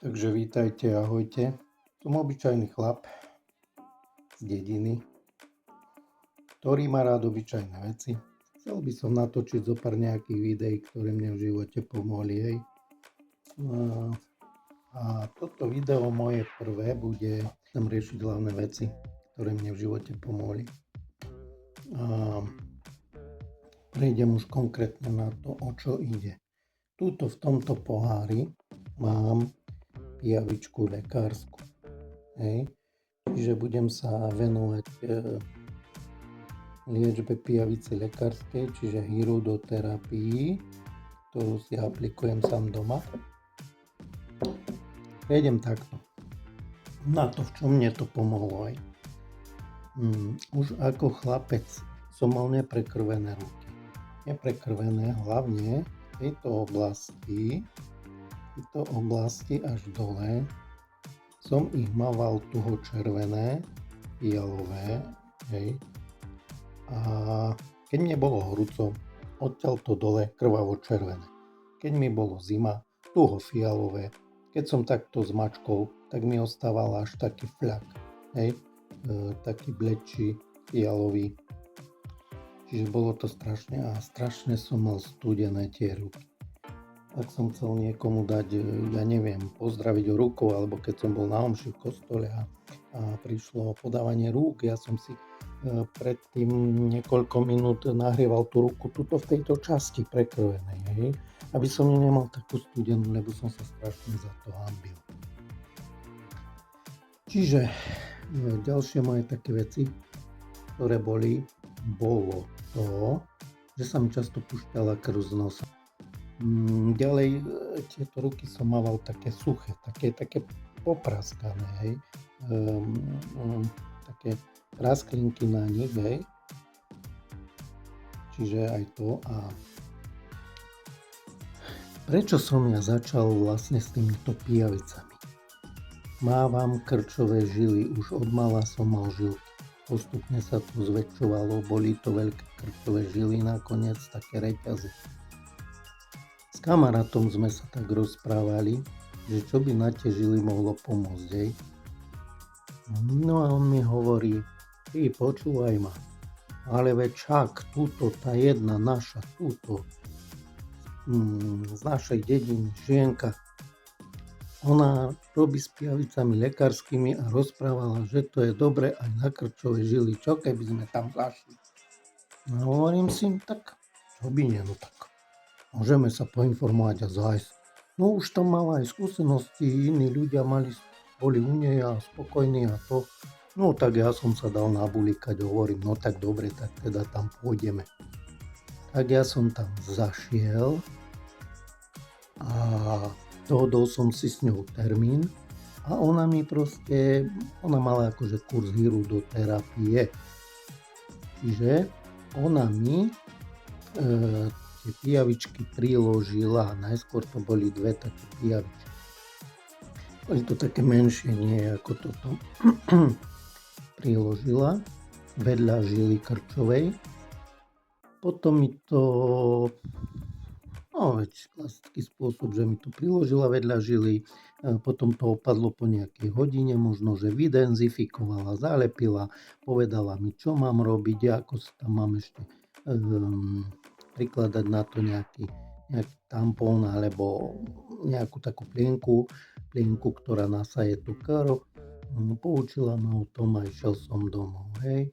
Takže vítajte, ahojte. Som obyčajný chlap z dediny, ktorý má rád obyčajné veci. Chcel by som natočiť zo pár nejakých videí, ktoré mne v živote pomohli, hej. A toto video moje prvé bude tam riešiť hlavné veci, ktoré mne v živote pomohli. A prejdem už konkrétne na to, o čo ide. Tuto v tomto pohári mám pijavičku lekársku. Hej. Čiže budem sa venovať liečbe pijavice lekárskej, čiže hirudoterapii, ktorú si aplikujem sám doma. Prejdem takto. Na to, v čom mne to pomohlo aj. Už ako chlapec som mal neprekrvené ruky. Neprekrvené hlavne v tejto oblasti až dole som ich mával tuho červené, fialové, hej. A keď mne bolo horúco, odtiaľto dole krvavo červené. Keď mi bolo zima, tuho fialové. Keď som takto s mačkou, tak mi ostával až taký fľak, hej. Taký blečí, fialový. Čiže bolo to strašne a strašne som mal studené tie ruky. Ak som chcel niekomu dať, ja neviem, pozdraviť rukou, alebo keď som bol na omši v kostole a prišlo podávanie rúk, ja som si predtým niekoľko minút nahrieval tú ruku tuto v tejto časti prekrvenej, hej, aby som nemal takú studenú, lebo som sa strašne za to hanbil. Ďalšie moje také veci, ktoré bolo to, že sa mi často púšťala krv z nosa. Ďalej tieto ruky som mával také suché, také popraskané, hej. Také prasklinky na nich, hej. Čiže aj to. A prečo som ja začal vlastne s týmito pijavicami? Mávam krčové žily, už od mala som mal žilky. Postupne sa to zväčšovalo, boli to veľké krčové žily, nakoniec také reťaze. S kamarátom sme sa tak rozprávali, že čo by na tie žily mohlo pomôcť, hej. No a on mi hovorí, ty počúvaj ma, ale veď čak, túto tá jedna naša, túto z našej dediny, žienka, ona robí s pijavicami lekárskymi a rozprávala, že to je dobre aj na krčové žily, čo keby sme tam zašli. No hovorím si, tak čo by nie, no tak môžeme sa poinformovať a zájsť. No už tam mala aj skúsenosti, iní ľudia boli u nej a spokojní a to. No tak ja som sa dal nabulíkať, hovorím, no tak dobre, tak teda tam pôjdeme. Tak ja som tam zašiel a dohodol som si s ňou termín a ona mala akože kurz hirudoterapie. Čiže ona mi tie pijavičky priložila, najskôr to boli dve také pijavičky. Boli to také menšie, nie ako toto. Priložila vedľa žily krčovej. Potom mi to, klasický spôsob, že mi to priložila vedľa žily, potom to opadlo po nejakej hodine, možno, že vydenzifikovala, zalepila, povedala mi, čo mám robiť, ako sa tam mám ešte prikladať na to nejaký tampón alebo nejakú takú plienku, ktorá nasaje tú krv. Poučila ma o tom a išiel som domov, hej.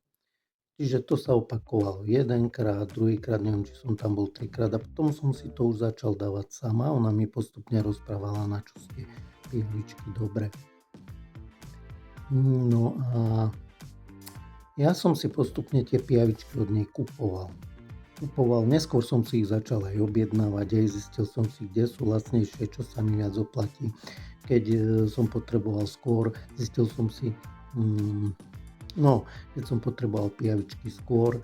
Čiže to sa opakovalo jedenkrát, druhýkrát, neviem, či som tam bol trikrát a potom som si to už začal dávať sama. Ona mi postupne rozprávala, na čo sú tie pijavičky dobre. No a ja som si postupne tie pijavičky od nej kupoval. Neskôr som si ich začal aj objednávať, aj zistil som si, kde sú lacnejšie, čo sa mi viac oplatí. Keď som potreboval skôr, zistil som si, keď som potreboval pijavičky skôr,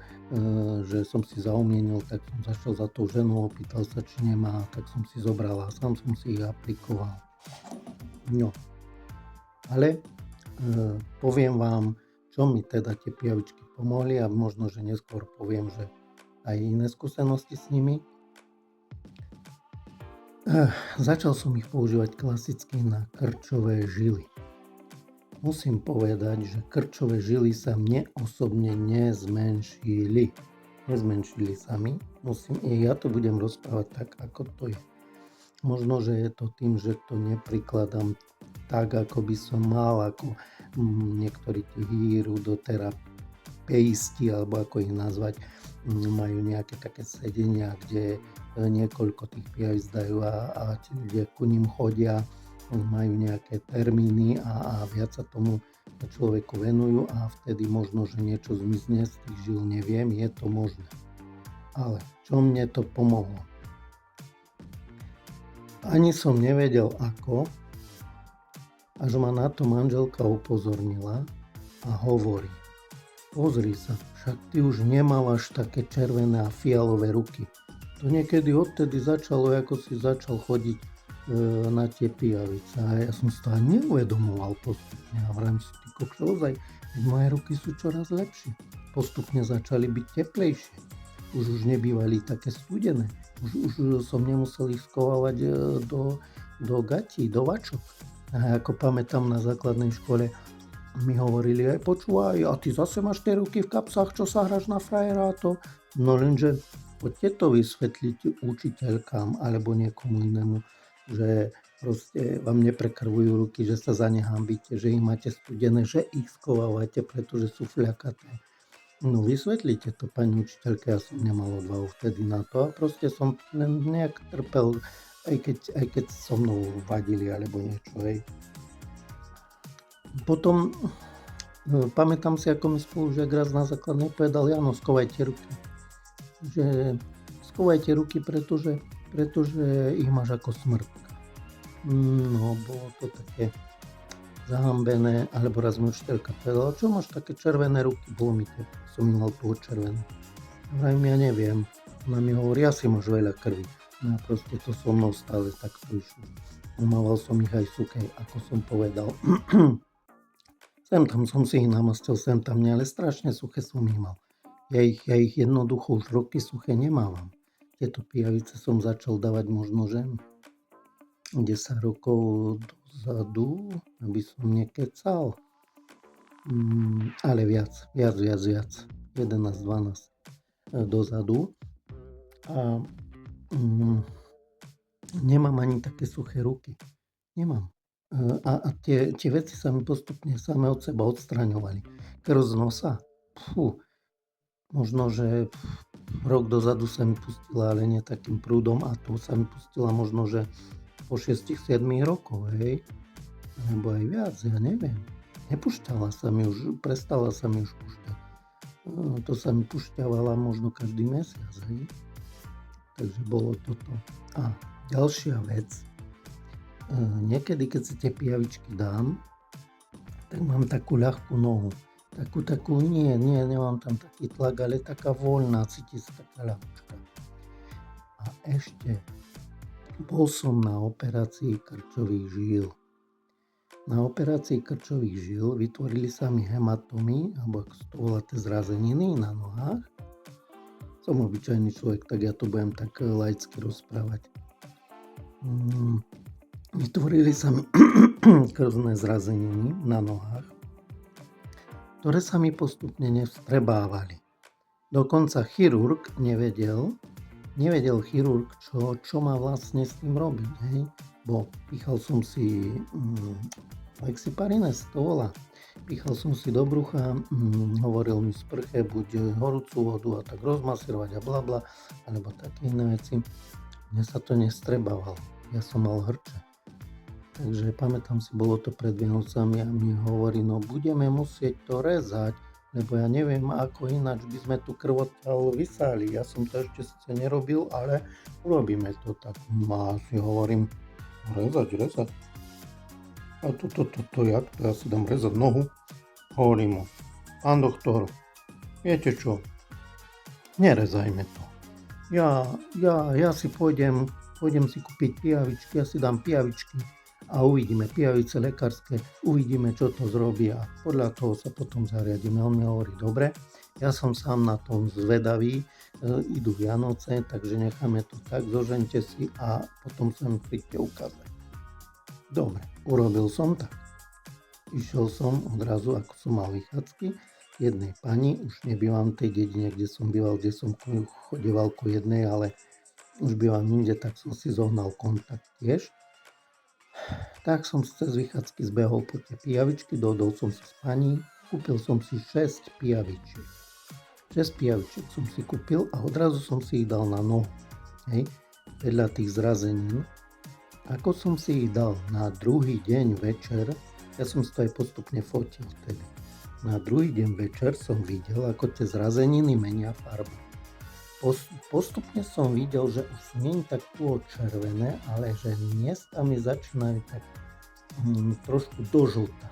že som si zaumienil, tak som zašiel za tou ženou, opýtal sa, či nemá, tak som si zobral a sám som si ich aplikoval. No, ale poviem vám, čo mi teda tie pijavičky pomohli a možno, že neskôr poviem, že aj iné skúsenosti s nimi. Začal som ich používať klasicky na krčové žily. Musím povedať, že krčové žily sa mne osobne nezmenšili. Nezmenšili sa mi. Ja to budem rozprávať tak, ako to je. Možno, že je to tým, že to neprikladám tak, ako by som mal, ako niektorí tí hýrudoterapeisti, alebo ako ich nazvať, majú nejaké také sedenia, kde niekoľko tých pijavíc dajú a tí ľudia ku ním chodia, majú nejaké termíny a viac sa tomu človeku venujú a vtedy možno, že niečo zmizne z tých žil, neviem, je to možné. Ale čo mne to pomohlo? Ani som nevedel ako, až ma na to manželka upozornila a hovorí: pozri sa, však ty už nemal až také červené a fialové ruky. To niekedy odtedy začalo, ako si začal chodiť na tie pijavice. A ja som si to ani neuvedomoval postupne. A vrám si, ty kokšo, ozaj, moje ruky sú čoraz lepšie. Postupne začali byť teplejšie. Už nebývali také studené. Už som nemusel ich schovávať do gatí, do vačok. A ako pamätám, na základnej škole mi hovorili: aj počúvaj, a ty zase máš tie ruky v kapsách, čo sa hráš na frajera a to. No lenže poďte to vysvetliť učiteľkám alebo niekomu inému, že proste vám neprekrvujú ruky, že sa za ne hanbíte, že ich máte studené, že ich schovávate, pretože sú fľakaté. No vysvetlite to, pani učiteľke, ja som nemal odvahu vtedy na to a proste som nejak trpel, aj keď so mnou vadili alebo niečo, hej. Potom pamätám si, ako mi spolužiak raz na základnej povedal: Jano, schovajte ruky. Že schovajte ruky, pretože ich máš ako smrtka. No, bolo to také zahambené, alebo raz mi učiteľka povedala: čo máš také červené ruky? Bolo mi teplo, som im mal toho červené. Vrajím, ja neviem. Ona mi hovorí: asi máš veľa krvi. No a proste to so mnou stále takto išlo. Umával som ich aj sukej, ako som povedal. Sem tam som si ich namastil, sem tam nie, ale strašne suché som ich mal. Ja ich jednoducho už roky suché nemávam. Tieto pijavice som začal dávať možno, že 10 rokov dozadu, aby som nekecal. Ale viac. 11-12 dozadu. A nemám ani také suché ruky. Nemám. A tie veci sa mi postupne same od seba odstraňovali. Krv z nosa. Možno, že rok dozadu sa mi pustila, ale nie takým prúdom, a to sa mi pustila možno, že po 6-7 rokov, hej. Alebo aj viac, ja neviem. Nepúšťala sa mi už, prestala sa mi už púšťať. To sa mi púšťavala možno každý mesiac, hej. Takže bolo toto. A ďalšia vec. Niekedy, keď si tie pijavičky dám, tak mám takú ľahkú nohu. Nemám tam taký tlak, ale taká voľná, cíti sa taká ľahčka. A ešte, bol som na operácii krčových žíl. Na operácii krčových žíl vytvorili sa mi hematomy, alebo ako to voláte, zrazeniny na nohách. Som obyčajný človek, tak ja to budem tak laicky rozprávať. Vytvorili sa mi krvné zrazeniny na nohách, ktoré sa mi postupne nevstrebávali. Dokonca chirurg nevedel chirurg, čo má vlastne s tým robiť, hej? Bo píchal som si Lexiparines, to volá. Píchal som si do brucha, hovoril mi z prche, buď horúcu vodu a tak rozmasírovať a blabla, alebo také iné veci. Mne sa to nestrebávalo, ja som mal hrče. Takže pamätám si, bolo to pred Vianocami a mi hovorí: no budeme musieť to rezať, lebo ja neviem, ako ináč by sme tú krv odtiaľ vysáli. Ja som to ešte sice nerobil, ale urobíme to tak. A si hovorím: rezať. A to jak? To ja si dám rezať nohu. Hovorím mu: pán doktor, viete čo? Nerezajme to. Ja si pôjdem si kúpiť pijavičky, ja si dám pijavičky a uvidíme, pijavice lekárske, uvidíme, čo to zrobí a podľa toho sa potom zariadíme. On mi hovorí: dobre, Ja som sám na tom zvedavý, idú Vianoce, takže necháme to tak, zožente si a potom sa mi príďte ukázať. Dobre, urobil som tak. Išiel som odrazu, ako som mal vychádzky, jednej pani, už nebývam v tej dedine, kde som býval, kde som chodeval ku jednej, ale už bývam inde, tak som si zohnal kontakt tiež. Tak som cez vychádzky zbehol po tie pijavičky, dohodol som sa s pani, kúpil som si 6 pijavičiek. 6 pijavičiek som si kúpil a odrazu som si ich dal na nohu, hej, vedľa tých zrazenín. Ako som si ich dal na druhý deň večer, ja som si to aj postupne fotil vtedy. Na druhý deň večer som videl, ako tie zrazeniny menia farbu. Postupne som videl, že už nie je tak červené, ale že miestami začínajú tak trošku do žlta.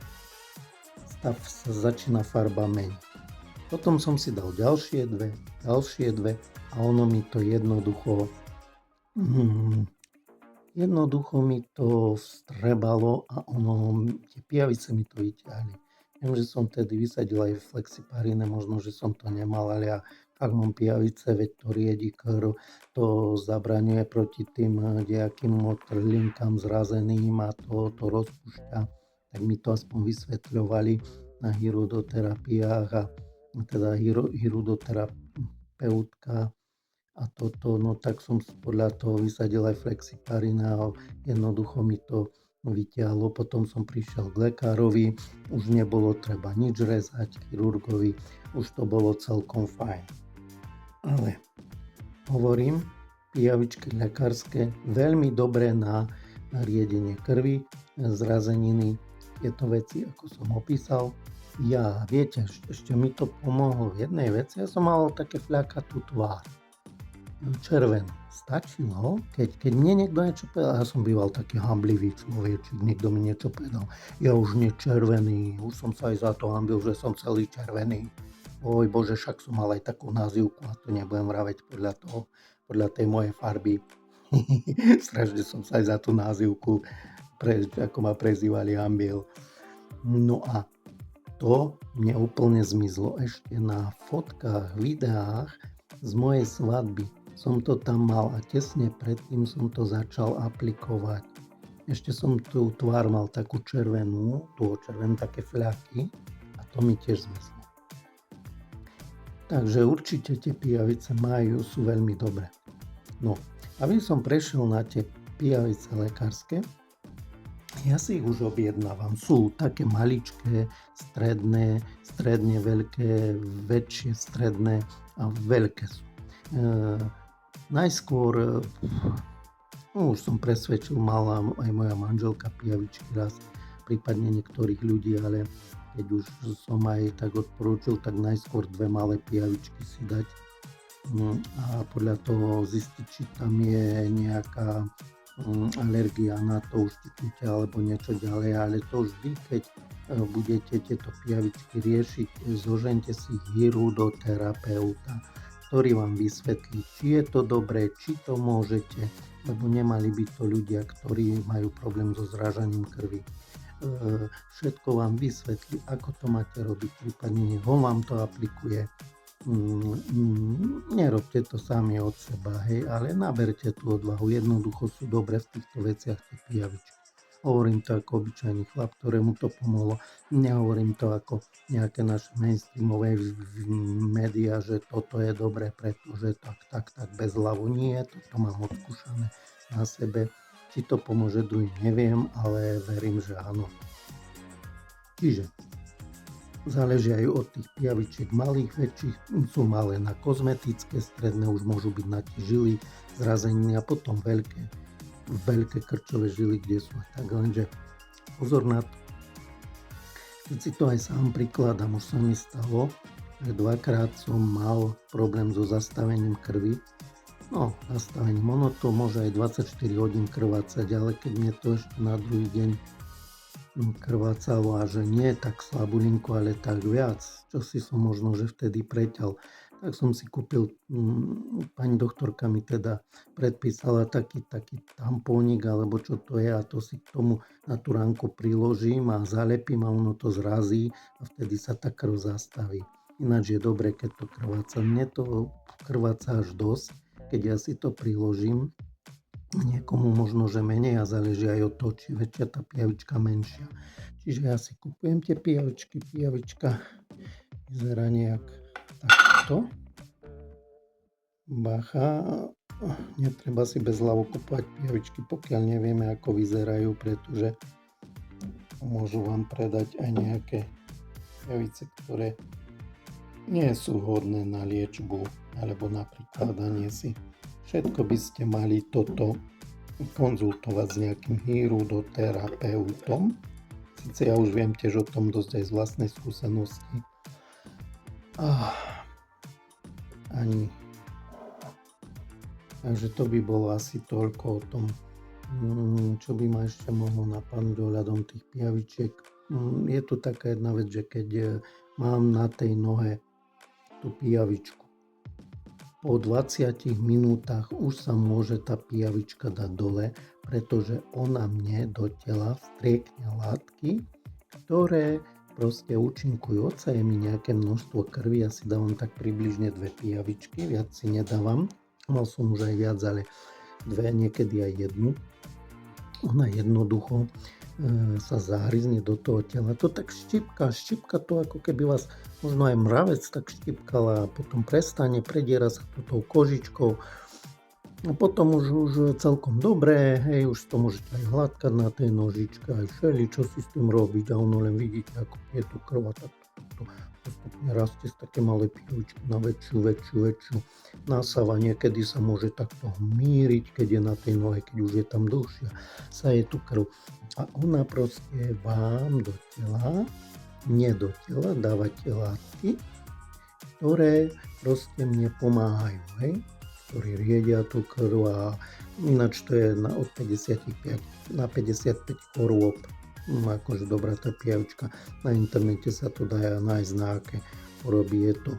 Stav sa začína farba meniť. Potom som si dal ďalšie dve a ono mi to jednoducho mi to vstrebalo a tie pijavice mi to vyťahli. Viem, že som tedy vysadil aj flexiparíne, možno, že som to nemal, ale ja fakt mám pijavice, veď to riedi krv, to zabraňuje proti tým nejakým trhlinkám zrazeným a to rozpúšťa. Tak mi to aspoň vysvetľovali na hirudoterapiách a teda hirudoterapeutka a toto, no tak som podľa toho vysadil aj flexiparín a jednoducho mi to vyťahlo. Potom som prišiel k lekárovi, už nebolo treba nič rezať, chirurgovi, už to bolo celkom fajn. Ale hovorím, pijavičky lekárske veľmi dobré na riedenie krvi, zrazeniny, tieto veci, ako som opísal. Ja, viete, ešte mi to pomohlo v jednej veci, ja som mal také fľakatú tvár. Červenú. Stačilo, keď mne niekto niečo povedal, ja som býval taký hamblivý človečík, niekto mi niečo povedal, ja už nie červený, už som sa aj za to hambil, že som celý červený. Oj Bože, však som mal aj takú názivku a to nebudem vraveť podľa tej mojej farby. Strašne som sa aj za tú názivku, ako ma prezývali, hambil. No a to mne úplne zmizlo ešte na fotkách, videách z mojej svadby. Som to tam mal a tesne predtým som to začal aplikovať. Ešte som tú tvár mal takú červenú také fľaky a to mi tiež zmizlo. Takže určite tie pijavice sú veľmi dobré. No, aby som prešiel na tie pijavice lekárske, ja si ich už objednávam. Sú také maličké, stredne veľké, väčšie, stredné a veľké sú. Najskôr, už som presvedčil, mala aj moja manželka pijavičky raz, prípadne niektorých ľudí, ale keď už som aj tak odporúčil, tak najskôr 2 malé pijavičky si dať a podľa toho zistiť, či tam je nejaká alergia na to uštiknutie alebo niečo ďalej, ale to vždy, keď budete tieto pijavičky riešiť, zožente si hirudoterapeuta, ktorý vám vysvetlí, či je to dobré, či to môžete, lebo nemali by to ľudia, ktorí majú problém so zrážaním krvi. Všetko vám vysvetlí, ako to máte robiť, prípadne on vám to aplikuje. Nerobte to sami od seba, hej, ale naberte tú odvahu, jednoducho sú dobré v týchto veciach tie pijavičky. Hovorím to ako obyčajný chlap, ktorému to pomohlo. Nehovorím to ako nejaké naše mainstreamové médiá, že toto je dobré, pretože tak bez hlavu. Nie, toto mám odskúšané na sebe. Či to pomôže druhým, neviem, ale verím, že áno. Čiže záleží aj od tých pijavičiek malých, väčších, sú malé na kozmetické, stredné už môžu byť na tie žily, zrazeniny a potom veľké krčové žily, kde sú tak, lenže pozor na to. Keď si to aj sám prikladám, už sa mi stalo, že 2-krát som mal problém so zastavením krvi. No, zastavením, ono to môže aj 24 hodín krvácať, ale keď mne to ešte na druhý deň krvácalo a že nie tak slabulinku, ale tak viac, čo si som možno, že vtedy preťal, tak som si kúpil, pani doktorka mi teda predpísala taký tampónik, alebo čo to je, a to si k tomu na tú ránku priložím a zalepím a ono to zrazí a vtedy sa tá krv zastaví. Ináč je dobre, keď to krváca. Mne to krváca až dosť, keď ja si to priložím. Niekomu možno, že menej a záleží aj od toho, či väčšia tá pijavička, menšia. Čiže ja si kupujem tie pijavičky. Pijavička vyzerá nejak takto. Bacha, netreba si bez hlavu kupovať pijavičky, pokiaľ nevieme, ako vyzerajú, pretože môžu vám predať aj nejaké pijavice, ktoré nie sú vhodné na liečbu, alebo na prikladanie si. Všetko by ste mali toto konzultovať s nejakým hýrudoterapeutom. Sice ja už viem tiež o tom dosť aj z vlastnej skúsenosti. Takže to by bolo asi toľko o tom, čo by ma ešte mohlo napadnúť ohľadom tých pijavičiek. Je tu taká jedna vec, že keď mám na tej nohe tú pijavičku, po 20 minútach už sa môže tá pijavička dať dole, pretože ona mne do tela vstriekne látky, ktoré proste účinkujú. Odsaje mi nejaké množstvo krvi, ja si dávam tak približne 2 pijavičky, viac si nedávam. Mal som už aj viac, ale 2, niekedy aj 1. Ona jednoducho sa zahryzne do toho tela. To tak štipka to, ako keby vás možno aj mravec tak štipkala a potom prestane, prediera sa to tou kožičkou. A potom už celkom dobré, hej, už to môžete aj hladkať na tej nožičke, aj všeli, čo si s tým robiť a ono len vidíte, ako je tu krv a tak to postupne rastie z také malé pijavičky na väčšiu. Nasáva niekedy sa môže takto míriť, keď je na tej nohe, keď už je tam dlhšia, sa je tu krv. A ona proste vám do tela, nie do tela, dávate látky, ktoré proste mne pomáhajú, hej? Ktorí riedia tú krv a ináč to je od 55 na 55 chorôb. Akože dobrá tá pijavička. Na internete sa to dá nájsť na aké choroby je to.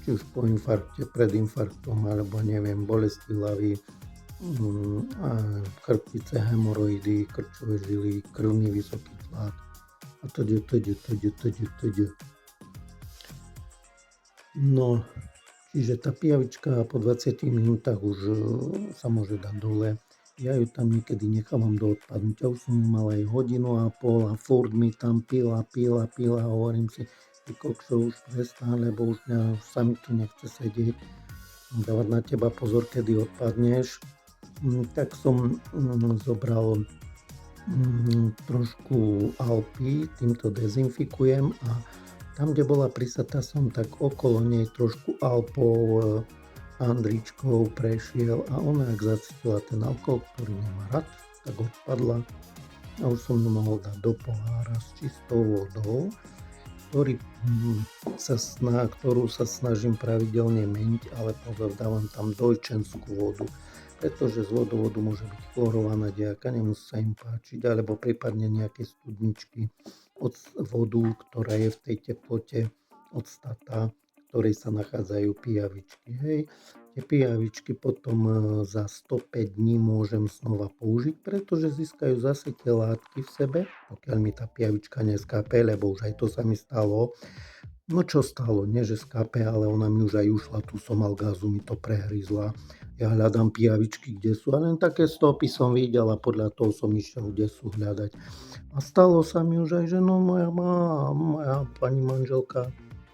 Či už po infarkte, pred infarktom, alebo neviem, bolesti hlavy, chrbtice, hemoroidy, krčové žily, krvný vysoký tlak a teď. No, čiže tá pijavička po 20 minútach už sa môže dať dole. Ja ju tam niekedy nechávam do odpadnutia. Už som ju mal aj 1,5 hodiny a furt mi tam pila a hovorím si, ty kokšo, už prestán, lebo už sa mi tu nechce sedieť. Dávať na teba pozor, kedy odpadneš. Tak som zobral trošku Alpy, týmto dezinfikujem a tam, kde bola prisatá, som tak okolo nej trošku Alpou, Andričkou prešiel a ona, ak zacítila ten alkohol, ktorý nemá rád, tak odpadla a už som ju mohol dať do pohára s čistou vodou, ktorú sa snažím pravidelne meniť, ale pozor, dávam tam dojčenskú vodu, pretože z vodovodu môže byť chlorovaná diaľka, nemusí sa im páčiť, alebo prípadne nejaké studničky od vodu, ktorá je v tej teplote odstatá, v ktorej sa nachádzajú pijavičky. Hej. Tie pijavičky potom za 105 dní môžem znova použiť, pretože získajú zase tie látky v sebe, pokiaľ mi tá pijavička neskápe, lebo už aj to sa mi stalo. No čo stalo, nie že skápe, ale ona mi už aj ušla, tú somalgázu mi to prehryzla. Ja hľadám pijavičky, kde sú, a len také stopy som videl a podľa toho som išiel, kde sú hľadať. A stalo sa mi už aj, že no moja pani manželka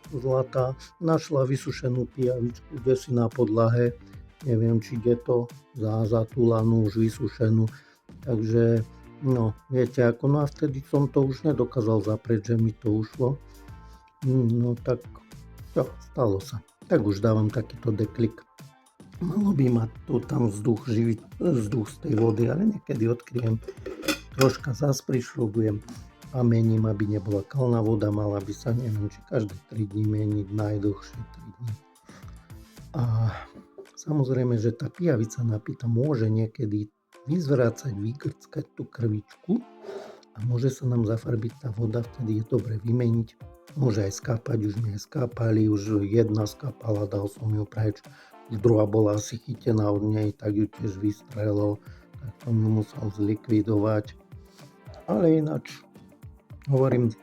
zlatá našla vysušenú pijavičku, kde si na podlahe, neviem, či je to zatúlanú, už vysušenú. Takže, no, viete ako, no a vtedy som to už nedokázal zaprieť, že mi to ušlo. No tak, jo, stalo sa. Tak už dávam takýto deklik. Malo by mať tu tam vzduch z tej vody, ale niekedy odkryjem, troška zas prišľubujem a mením, aby nebola kalná voda, mala by sa, neviem, či každé 3 dní meniť, najdlhšie 3 dní. A samozrejme, že tá pijavica napita môže niekedy vyzvrácať, vygrckať tú krvičku a môže sa nám zafarbiť tá voda, vtedy je dobre vymeniť. Môže aj skápať, už mi aj skápali, už jedna skápala, dal som ju preč, už druhá bola asi chytená od nej, tak ju tiež vystrelil, tak som ju musel zlikvidovať. Ale ináč, hovorím,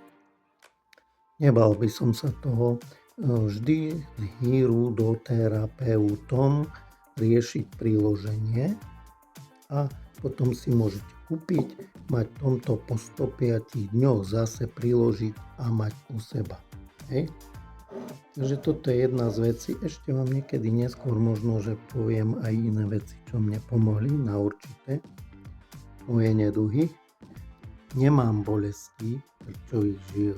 Nebal by som sa toho. Vždy s hýrudoterapeutom riešiť priloženie a potom si môžete kúpiť, mať tomto po 105 dňoch zase priložiť a mať u seba. Hej. Takže toto je jedna z vecí. Ešte vám niekedy neskôr možno, že poviem aj iné veci, čo mne pomohli na určité moje neduhy. Nemám bolesti krčových žil.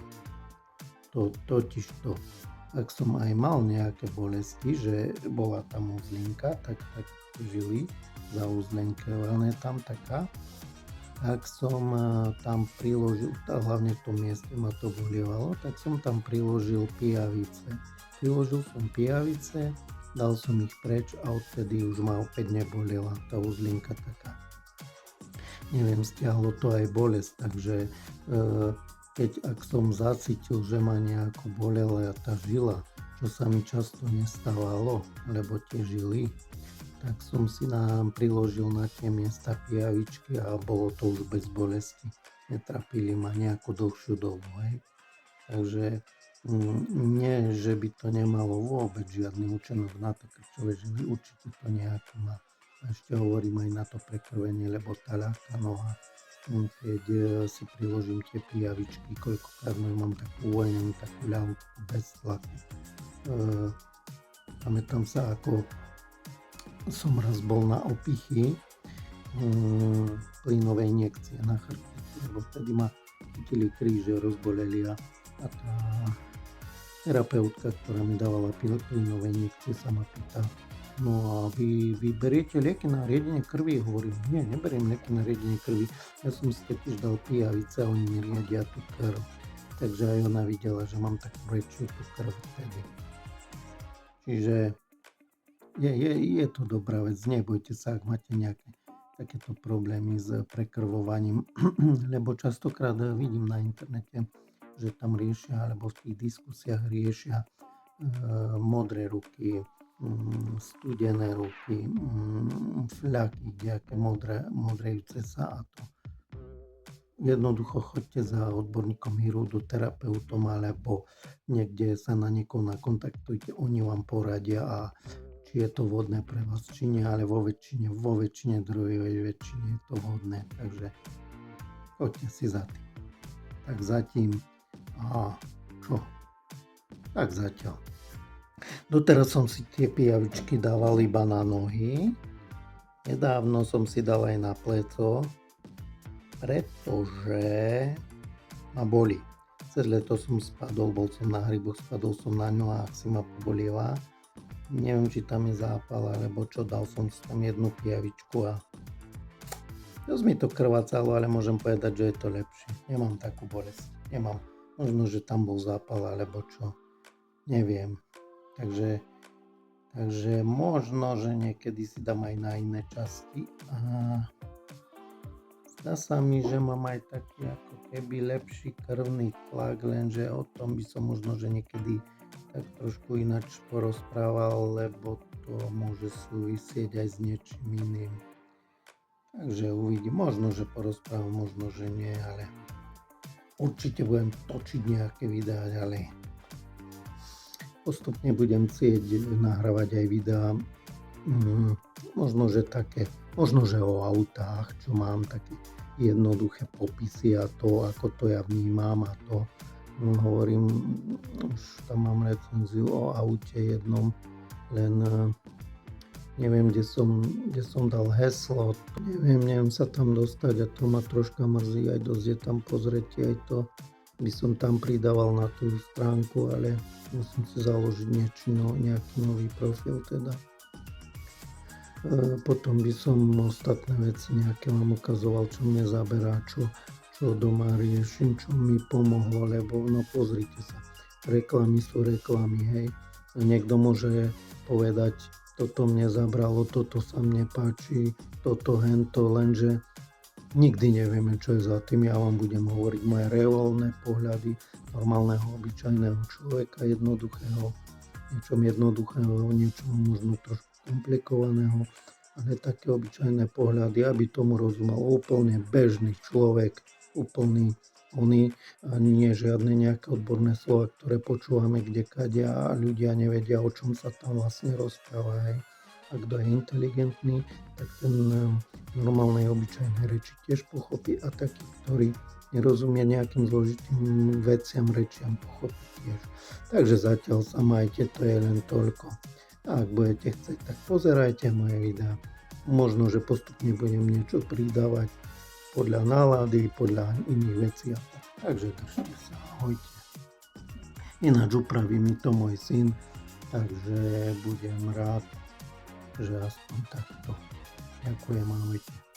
Totižto, ak som aj mal nejaké bolesti, že bola tam uzlinka, tak žily zauzlenkované tam taká, tak som tam priložil, hlavne v tom mieste ma to bolievalo, tak som tam priložil pijavice. Priložil som pijavice, dal som ich preč a odtedy už ma opäť nebolela tá uzlinka taká. Neviem, stiahlo to aj bolesť, takže ak som zacítil, že ma nejako bolela tá žila, čo sa mi často nestávalo, lebo tie žily, tak som si priložil na tie miesta pijavičky a bolo to už bez bolesti. Netrapili ma nejakú dlhšiu dobu. Hej. Takže nie, že by to nemalo vôbec žiadny účinok na to krčové žily, určite to nejaký má. A ešte hovorím aj na to prekrvenie, lebo tá ľahká noha, keď si priložím tie pijavičky, koľkokrát mám takú uvoľnenú, takú ľahú bez tlaku. Pamätám sa, ako som raz bol na opichy plynové injekcie na chrbtici, lebo vtedy ma chytili kríže, rozboleli a tá terapeutka, ktorá mi dávala plynové injekcie, sa ma pýta: no a vy beriete lieky na riedenie krvi? Hovorím, nie, neberiem lieky na riedenie krvi. Ja som si totiž dal pijavice a oni mi riedia tú krv. Takže aj ona videla, že mám takú väčšiu tú krv vtedy. Čiže je to dobrá vec. Nebojte sa, ak máte nejaké takéto problémy s prekrvovaním, lebo častokrát vidím na internete, že tam riešia, alebo v tých diskusiách riešia modré ruky, studené ruky, fľaky, nejaké modrejúce sa a to. Jednoducho choďte za odborníkom, hýrudoterapeutom alebo niekde sa na niekoho nakontaktujte, oni vám poradia a či je to vhodné pre vás, či nie, ale vo väčšine druhej väčšine je to vhodné, takže choďte si za tým. Tak zatím, tak zatiaľ. Doteraz som si tie pijavičky dával iba na nohy. Nedávno som si dal aj na pleco, pretože ma boli. Cez leto som spadol, bol som na hryboch, spadol som na ňu a si ma pobolieva. Neviem, či tam je zápal, alebo čo, dal som si tam jednu pijavičku a dosť mi to krvácalo, ale môžem povedať, že je to lepšie. Nemám takú bolesť. Nemám. Možno, že tam bol zápal, alebo čo. Neviem. Takže možno, že niekedy si dám aj na iné časti. A zdá sa mi, že mám aj taký ako keby lepší krvný tlak, lenže o tom by som možno, že niekedy tak trošku ináč porozprával, lebo to môže súvisieť aj s niečím iným. Takže uvidím. Možno, že porozprávam, možno, že nie, ale určite budem točiť nejaké videá ďalej. Postupne budem chcieť nahrávať aj videá, možno, že o autách, čo mám také jednoduché popisy a to, ako to ja vnímam a to hovorím, už tam mám recenziu o aute jednom, len neviem, kde som dal heslo, neviem sa tam dostať a to ma troška mrzí, aj dosť je tam pozrieť, aj to by som tam pridával na tú stránku, ale musím si založiť nejaký nový profil teda. Potom by som ostatné veci nejaké vám ukazoval, čo mne zaberá, čo doma riešim, čo mi pomohlo, lebo no pozrite sa, reklamy sú reklamy, hej. Niekto môže povedať, toto mne zabralo, toto sa mne páči, toto, hento, lenže nikdy nevieme, čo je za tým. Ja vám budem hovoriť moje reálne pohľady normálneho, obyčajného človeka, jednoduchého, niečom možno trošku komplikovaného, ale také obyčajné pohľady, aby tomu rozumel úplne bežný človek, úplný oni a nie žiadne nejaké odborné slova, ktoré počúvame kdekade a ľudia nevedia, o čom sa tam vlastne rozpráva. Hej. A kto je inteligentný, tak ten normálnej obyčajnej reči tiež pochopí a taký, ktorý nerozumie nejakým zložitým veciam, rečiam, pochopí tiež. Takže zatiaľ sa majte, to je len toľko. A ak budete chcieť, tak pozerajte moje videá. Možno, že postupne budem niečo pridávať podľa nálady, podľa iných vecí a tak. Takže držte sa, ahojte. Ináč upraví mi to môj syn, takže budem rád, že aspoň takto. Ďakujem, ahojte.